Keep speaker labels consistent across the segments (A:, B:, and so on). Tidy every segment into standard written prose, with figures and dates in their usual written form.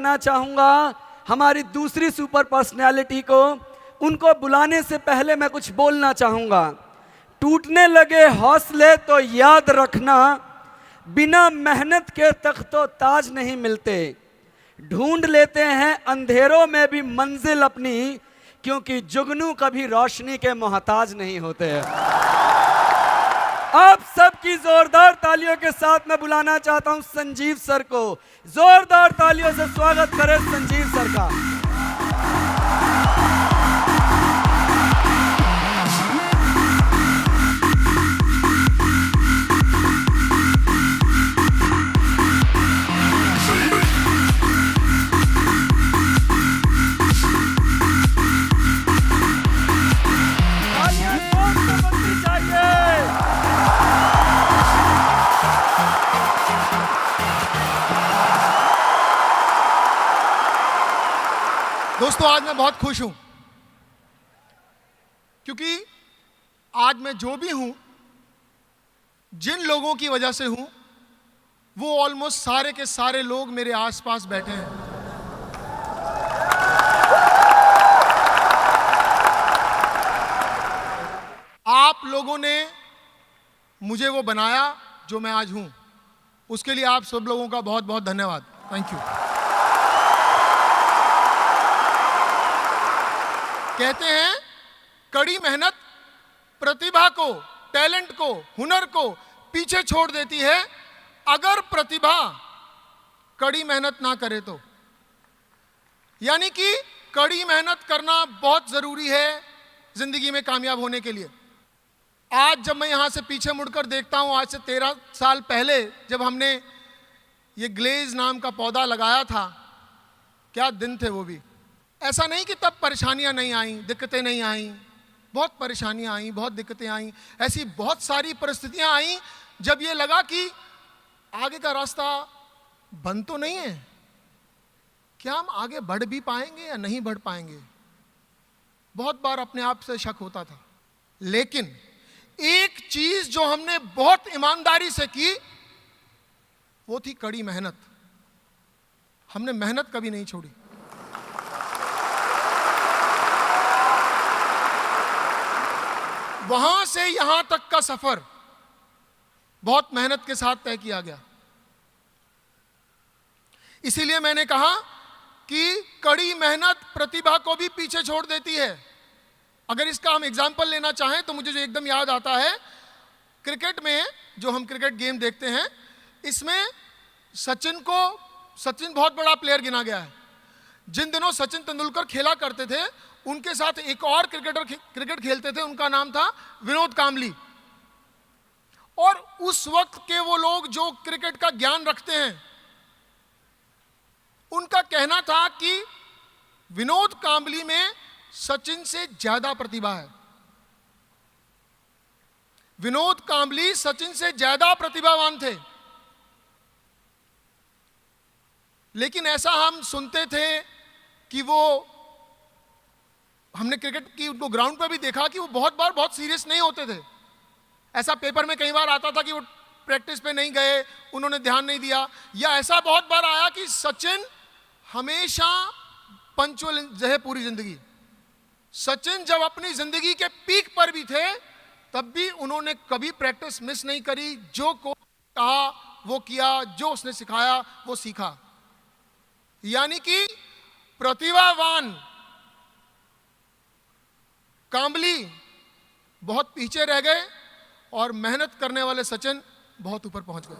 A: बुलाना चाहूँगा हमारी दूसरी सुपर पर्सनैलिटी को। उनको बुलाने से पहले मैं कुछ बोलना चाहूँगा। टूटने लगे हौसले तो याद रखना, बिना मेहनत के तख्तो ताज नहीं मिलते। ढूंढ लेते हैं अंधेरों में भी मंजिल अपनी, क्योंकि जुगनू कभी रोशनी के मोहताज नहीं होते। आप सबकी जोरदार तालियों के साथ मैं बुलाना चाहता हूं संजीव सर को। जोरदार तालियों से स्वागत करें संजीव सर का।
B: दोस्तों, आज मैं बहुत खुश हूं क्योंकि आज मैं जो भी हूं, जिन लोगों की वजह से हूं, वो ऑलमोस्ट सारे के सारे लोग मेरे आसपास बैठे हैं। आप लोगों ने मुझे वो बनाया जो मैं आज हूं, उसके लिए आप सब लोगों का बहुत बहुत धन्यवाद। Thank you. कहते हैं कड़ी मेहनत प्रतिभा को, टैलेंट को, हुनर को पीछे छोड़ देती है। अगर प्रतिभा कड़ी मेहनत ना करे तो, यानी कि कड़ी मेहनत करना बहुत जरूरी है जिंदगी में कामयाब होने के लिए। आज जब मैं यहां से पीछे मुड़कर देखता हूं, आज से 13 साल पहले जब हमने ये ग्लेज नाम का पौधा लगाया था, क्या दिन थे वो भी। ऐसा नहीं कि तब परेशानियां नहीं आईं, दिक्कतें नहीं आईं, बहुत परेशानियां आईं, बहुत दिक्कतें आईं। ऐसी बहुत सारी परिस्थितियां आईं जब ये लगा कि आगे का रास्ता बंद तो नहीं है, क्या हम आगे बढ़ भी पाएंगे या नहीं बढ़ पाएंगे। बहुत बार अपने आप से शक होता था। लेकिन एक चीज जो हमने बहुत ईमानदारी से की, वो थी कड़ी मेहनत। हमने मेहनत कभी नहीं छोड़ी। वहां से यहां तक का सफर बहुत मेहनत के साथ तय किया गया। इसीलिए मैंने कहा कि कड़ी मेहनत प्रतिभा को भी पीछे छोड़ देती है। अगर इसका हम एग्जाम्पल लेना चाहें तो मुझे जो एकदम याद आता है, क्रिकेट में जो हम क्रिकेट गेम देखते हैं, इसमें सचिन बहुत बड़ा प्लेयर गिना गया है। जिन दिनों सचिन तेंदुलकर खेला करते थे, उनके साथ एक और क्रिकेटर क्रिकेट खेलते थे, उनका नाम था विनोद कांबली। और उस वक्त के वो लोग जो क्रिकेट का ज्ञान रखते हैं, उनका कहना था कि विनोद कांबली में सचिन से ज्यादा प्रतिभा है। विनोद कांबली सचिन से ज्यादा प्रतिभावान थे। लेकिन ऐसा हम सुनते थे कि वो, हमने क्रिकेट की उनको ग्राउंड पर भी देखा कि वो बहुत बार बहुत सीरियस नहीं होते थे। ऐसा पेपर में कई बार आता था कि वो प्रैक्टिस पे नहीं गए, उन्होंने ध्यान नहीं दिया। या ऐसा बहुत बार आया कि सचिन हमेशा पंचुअल रहे पूरी जिंदगी। सचिन जब अपनी जिंदगी के पीक पर भी थे, तब भी उन्होंने कभी प्रैक्टिस मिस नहीं करी। जो कोच कहा वो किया, जो उसने सिखाया वो सीखा। यानी कि प्रतिभावान कांबली बहुत पीछे रह गए और मेहनत करने वाले सचिन बहुत ऊपर पहुंच गए।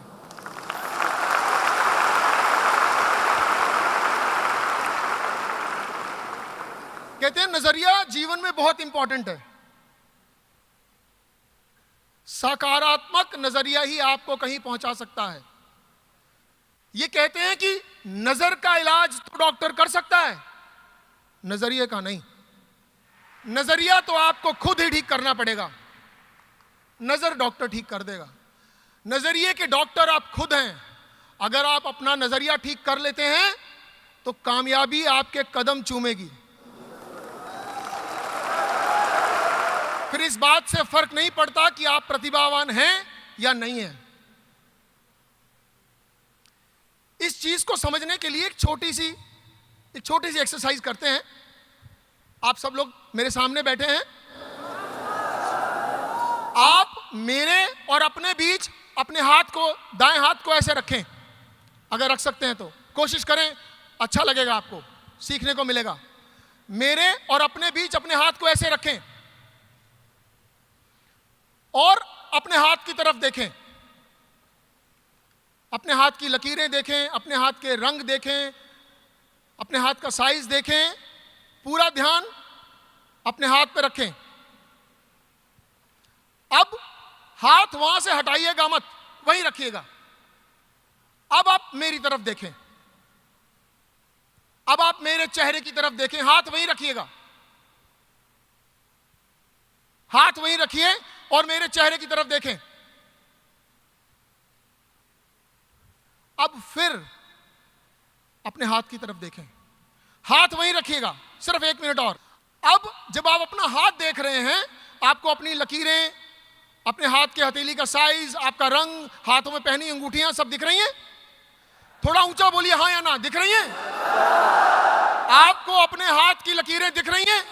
B: कहते हैं नजरिया जीवन में बहुत इंपॉर्टेंट है। सकारात्मक नजरिया ही आपको कहीं पहुंचा सकता है। ये कहते हैं कि नजर का इलाज तो डॉक्टर कर सकता है, नजरिए का नहीं। नजरिया तो आपको खुद ही ठीक करना पड़ेगा। नजर डॉक्टर ठीक कर देगा। नजरिए के डॉक्टर आप खुद हैं। अगर आप अपना नजरिया ठीक कर लेते हैं तो कामयाबी आपके कदम चूमेगी। फिर इस बात से फर्क नहीं पड़ता कि आप प्रतिभावान हैं या नहीं हैं। इस चीज को समझने के लिए एक छोटी सी एक छोटी सी एक्सरसाइज करते हैं। आप सब लोग मेरे सामने बैठे हैं। आप मेरे और अपने बीच अपने हाथ को, दाएं हाथ को ऐसे रखें, अगर रख सकते हैं तो कोशिश करें, अच्छा लगेगा, आपको सीखने को मिलेगा। मेरे और अपने बीच अपने हाथ को ऐसे रखें और अपने हाथ की तरफ देखें। अपने हाथ की लकीरें देखें, अपने हाथ के रंग देखें, अपने हाथ का साइज देखें। पूरा ध्यान अपने हाथ पे रखें। अब हाथ वहां से हटाइएगा मत, वहीं रखिएगा। अब आप मेरी तरफ देखें। अब आप मेरे चेहरे की तरफ देखें, हाथ वहीं रखिएगा। हाथ वहीं रखिए और मेरे चेहरे की तरफ देखें। अब फिर अपने हाथ की तरफ देखें, हाथ वहीं रखिएगा, सिर्फ 1 मिनट और। अब जब आप अपना हाथ देख रहे हैं, आपको अपनी लकीरें, अपने हाथ के हथेली का साइज, आपका रंग, हाथों में पहनी अंगूठियां सब दिख रही हैं? थोड़ा ऊंचा बोलिए, हाँ या ना, दिख रही हैं? आपको अपने हाथ की लकीरें दिख रही हैं?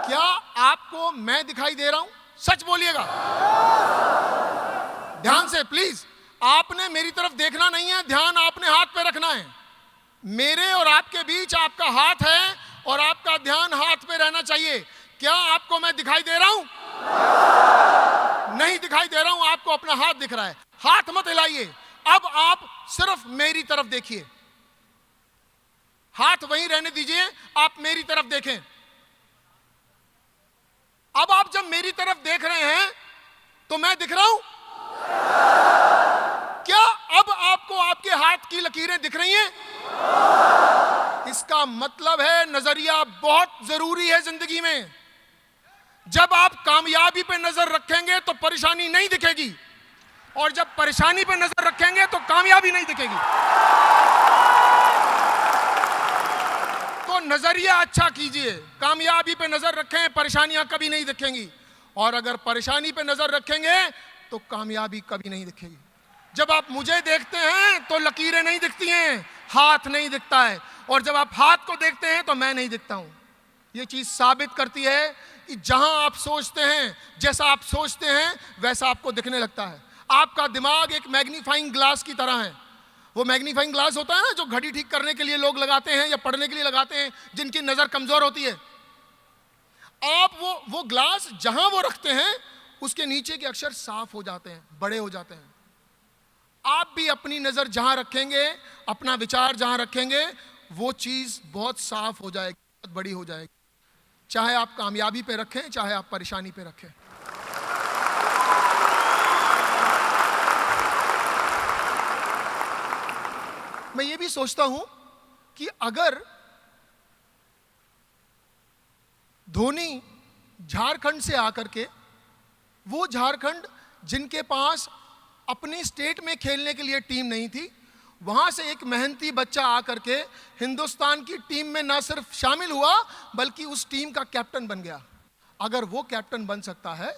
B: क्या आपको मैं दिखाई दे रहा हूं? सच बोलिएगा, ध्यान से प्लीज। आपने मेरी तरफ देखना नहीं है, ध्यान आपने हाथ पे रखना है। मेरे और आपके बीच आपका हाथ है और आपका ध्यान हाथ पे रहना चाहिए। क्या आपको मैं दिखाई दे रहा हूं? नहीं दिखाई दे रहा हूं, आपको अपना हाथ दिख रहा है। हाथ मत हिलाइए। अब आप सिर्फ मेरी तरफ देखिए, हाथ वहीं रहने दीजिए, आप मेरी तरफ देखें। अब आप जब मेरी तरफ देख रहे हैं तो मैं दिख रहा हूं? क्या अब आपको आपके हाथ की लकीरें दिख रही हैं? इसका मतलब है नजरिया बहुत जरूरी है जिंदगी में। जब आप कामयाबी पे नजर रखेंगे तो परेशानी नहीं दिखेगी, और जब परेशानी पे नजर रखेंगे तो कामयाबी नहीं दिखेगी। तो नजरिया अच्छा कीजिए, कामयाबी पे नजर रखें, परेशानियां कभी नहीं दिखेंगी। और अगर परेशानी पे नजर रखेंगे तो कामयाबी कभी नहीं दिखेगी। जब आप मुझे देखते हैं तो लकीरें नहीं दिखती हैं, हाथ नहीं दिखता है, और जब आप हाथ को देखते हैं तो मैं नहीं दिखता हूं। यह चीज साबित करती है कि जहां आप सोचते हैं, जैसा आप सोचते हैं वैसा आपको दिखने लगता है। आपका दिमाग एक मैग्नीफाइंग ग्लास की तरह है। वो मैग्नीफाइंग ग्लास होता है ना, जो घड़ी ठीक करने के लिए लोग लगाते हैं या पढ़ने के लिए लगाते हैं, जिनकी नजर कमजोर होती है। आप वो ग्लास जहां वो रखते हैं, उसके नीचे के अक्षर साफ हो जाते हैं, बड़े हो जाते हैं। आप भी अपनी नजर जहां रखेंगे, अपना विचार जहां रखेंगे, वो चीज बहुत साफ हो जाएगी, बहुत बड़ी हो जाएगी। चाहे आप कामयाबी पे रखें, चाहे आप परेशानी पे रखें। मैं ये भी सोचता हूं कि अगर धोनी झारखंड से आकर के, वो झारखंड जिनके पास अपनी स्टेट में खेलने के लिए टीम नहीं थी, वहां से एक मेहनती बच्चा आकर के हिंदुस्तान की टीम में ना सिर्फ शामिल हुआ बल्कि उस टीम का कैप्टन बन गया। अगर वो कैप्टन बन सकता है,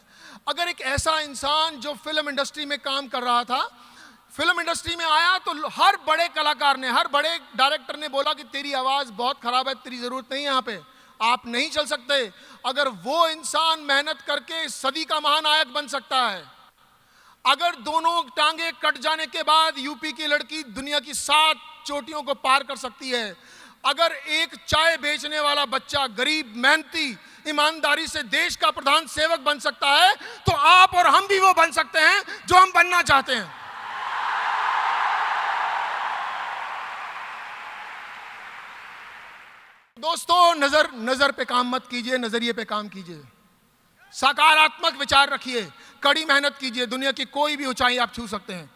B: अगर एक ऐसा इंसान जो फिल्म इंडस्ट्री में काम कर रहा था, फिल्म इंडस्ट्री में आया, तो हर बड़े कलाकार ने, हर बड़े डायरेक्टर ने बोला कि तेरी आवाज बहुत खराब है, तेरी जरूरत नहीं है यहाँ पे, आप नहीं चल सकते। अगर वो इंसान मेहनत करके सदी का महानायक बन सकता है, अगर दोनों टांगे कट जाने के बाद यूपी की लड़की दुनिया की 7 चोटियों को पार कर सकती है, अगर एक चाय बेचने वाला बच्चा गरीब मेहनती ईमानदारी से देश का प्रधान सेवक बन सकता है, तो आप और हम भी वो बन सकते हैं जो हम बनना चाहते हैं। दोस्तों, नजर पे काम मत कीजिए, नजरिए पे काम कीजिए। सकारात्मक विचार रखिए, कड़ी मेहनत कीजिए, दुनिया की कोई भी ऊंचाई आप छू सकते हैं।